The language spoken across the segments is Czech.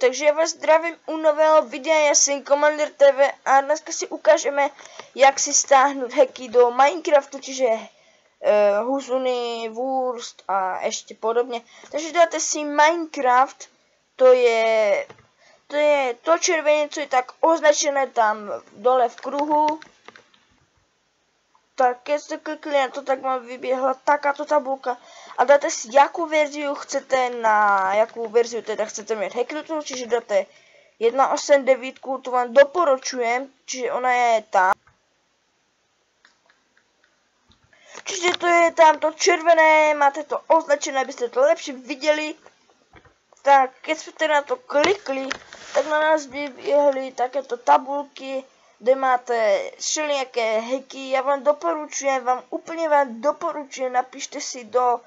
Takže já vás zdravím u nového videa, já jsem Commander TV a dneska si ukážeme, jak si stáhnout hacky do Minecraftu, čiže huzuny, wurst a ještě podobně. Takže dáte si Minecraft, to je to červené, co je tak označené tam dole v kruhu. Tak keď jste klikli na to, tak vám vyběhla takáto tabulka a dáte si, jakou verziu chcete, na jakou verziu teda chcete mít hacknutou, čiže dáte 1.8.9, to vám doporučujem, čiže ona je tam. Čiže to je tam to červené, máte to označené, abyste to lepší viděli. Tak keď jste na to klikli, tak na nás vyběhly takéto tabulky, kde máte všelijaké hacky. Já vám doporučujem, úplně vám doporučujem, napište si do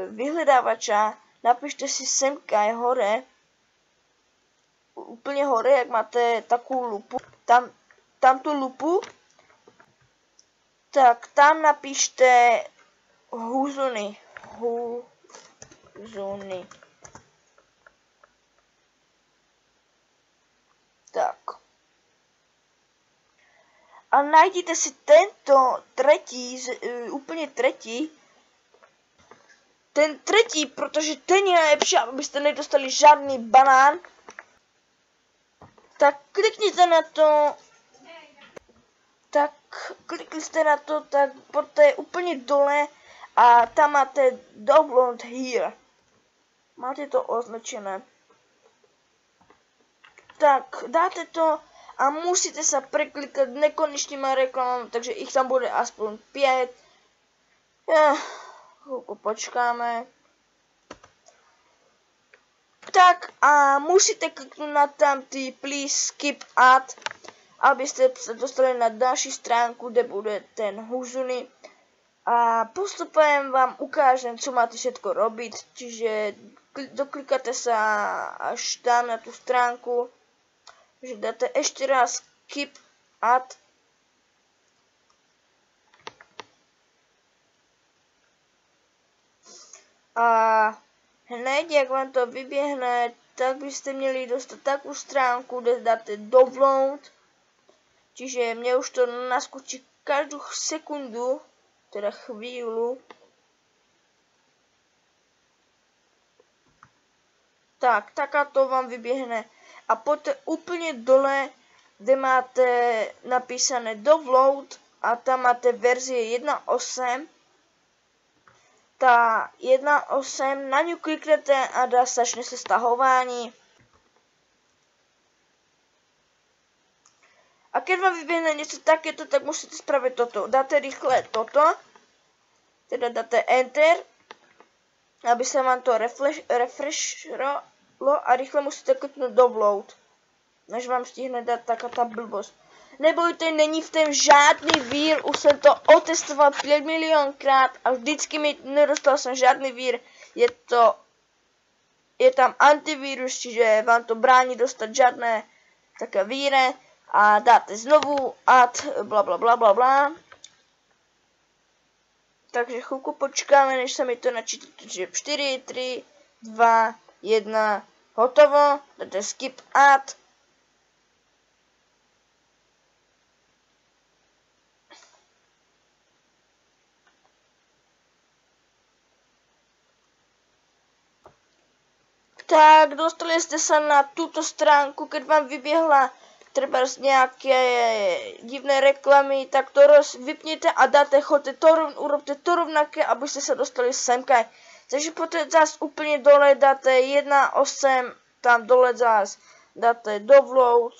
vyhledávača, napište si semkaj hore, úplně hore, jak máte takovou lupu, tam tu lupu, tak tam napište huzuny. Tak. A najděte si tento třetí, úplně třetí. Ten třetí, protože ten je nejlepší, abyste nedostali žádný banán. Tak klikněte na to. Tak klikli jste na to, tak poté úplně dole a tam máte download here. Máte to označené. Tak dáte to a musíte se preklikat nekonečnýma reklamami, takže jich tam bude aspoň 5. Chvilku počkáme. Tak a musíte kliknout na tam ty please skip ad, abyste se dostali na další stránku, kde bude ten huzuny. A postupem vám ukážem, co máte všetko robiť, čiže doklikáte se až tam na tu stránku, že dáte ještě raz skip ad. A hned, jak vám to vyběhne, tak byste měli dostat takovou stránku, kde dáte download. Čiže mě už to naskočí každou sekundu, teda chvíli. Tak, takáto vám vyběhne. A poté úplně dole, kde máte napísané download a tam máte verzi 1.8. Ta 1.8, na ňu kliknete a začne se stahování. A keď vám vyběhne něco takéto, tak musíte spravit toto. Dáte rychle toto, teda dáte enter, aby se vám to refreshlo a rychle musíte kliknout download, než vám stihne dát taká ta blbost. Nebojte, není v tom žádný vír, už jsem to otestoval 5 milionkrát a vždycky mi nedostal jsem žádný vír. Je tam antivírus, čiže vám to brání dostat žádné také víry. A dáte znovu add, bla bla bla bla bla. Takže chvilku počkáme, než se mi to načítá. Takže 4, 3, 2, 1, hotovo. Dáte skip add. Tak, dostali jste se na tuto stránku, keď vám vyběhla třeba nějaké divné reklamy, tak to vypněte a dáte, urobte to rovnaké, abyste se dostali semkaj. Takže poté zás úplně dole dáte 1.8, tam dole zás dáte download.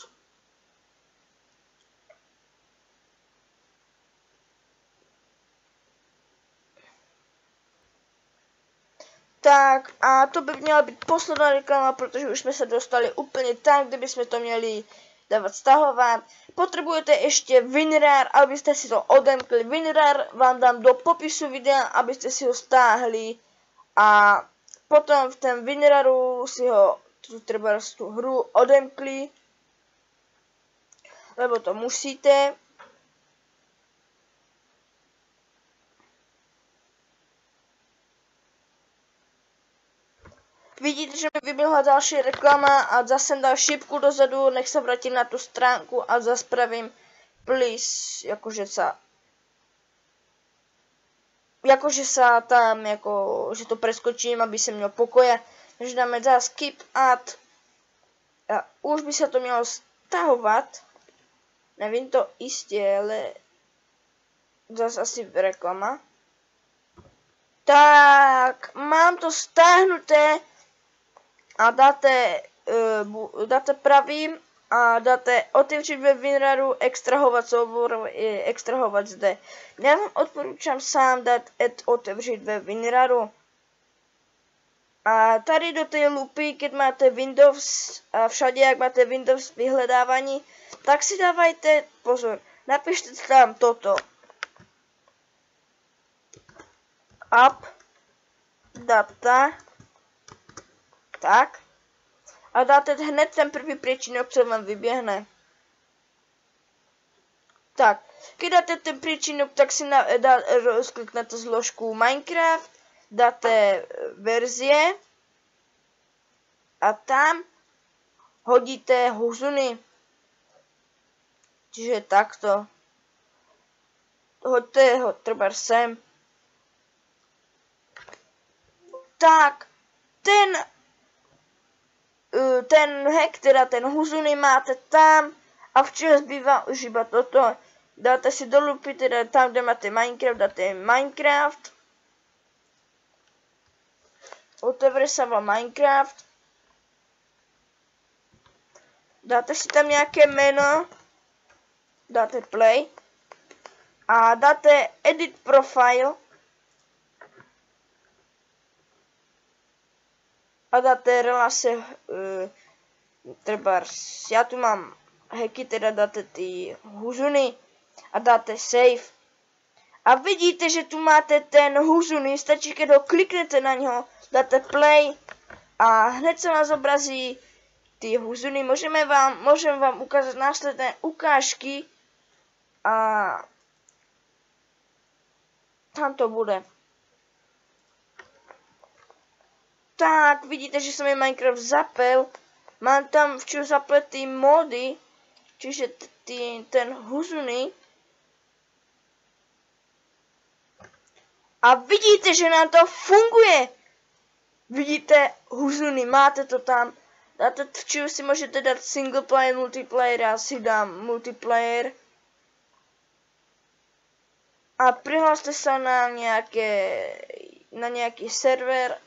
Tak a to by měla být posledná reklama, protože už jsme se dostali úplně tam, kde bychom to měli dávat stahovat. Potřebujete ještě WinRAR, abyste si to odemkli. WinRAR vám dám do popisu videa, abyste si ho stáhli a potom v tom WinRARu si ho třeba tu hru odemkli, lebo to musíte. Vidíte, že mi vyběhla další reklama a zase jsem dal šipku dozadu, nech se vrátím na tu stránku a zase pravím please, jakože sa tam, že to preskočím, aby jsem měl pokoje. Takže dáme zase skip ad a už by se to mělo stahovat. Nevím to jistě, ale zase asi reklama. Tak, mám to stáhnuté a dáte pravým a dáte otevřít ve WinRARu, extrahovat soubor, extrahovat zde. Já vám odporučám sám dát otevřít ve WinRARu. A tady do té lupy, keď máte Windows a všade, jak máte Windows vyhledávání, tak si dávajte pozor, napište tam toto. App, data, tak. A dáte hned ten první příčinok, co vám vyběhne. Tak, když dáte ten příčinok, tak si rozkliknete zložku Minecraft, dáte verzie a tam hodíte huzuny. Čiže takto. Hoďte ho třeba sem. Tak, ten hack, teda ten huzuny máte tam a včera zbývá už iba toto. Dáte si do lupy, teda tam, kde máte Minecraft, dáte Minecraft. Otevře se vám Minecraft. Dáte si tam nějaké jméno. Dáte play. A dáte edit profile. A dáte relace, třeba já tu mám hacky, teda dáte ty huzuny a dáte save. A vidíte, že tu máte ten huzuny, stačí, když ho kliknete na něho, dáte play a hned se vám zobrazí ty huzuny. Můžeme vám ukázat následné ukážky a tam to bude. Tak, vidíte, že jsem mi Minecraft zapel. Mám tam včera zapletý mody, čiže ten huzuny. A vidíte, že nám to funguje. Vidíte, huzuny, máte to tam. Včera si můžete dát single player, multiplayer, já si dám multiplayer. A přihlaste se na nějaký server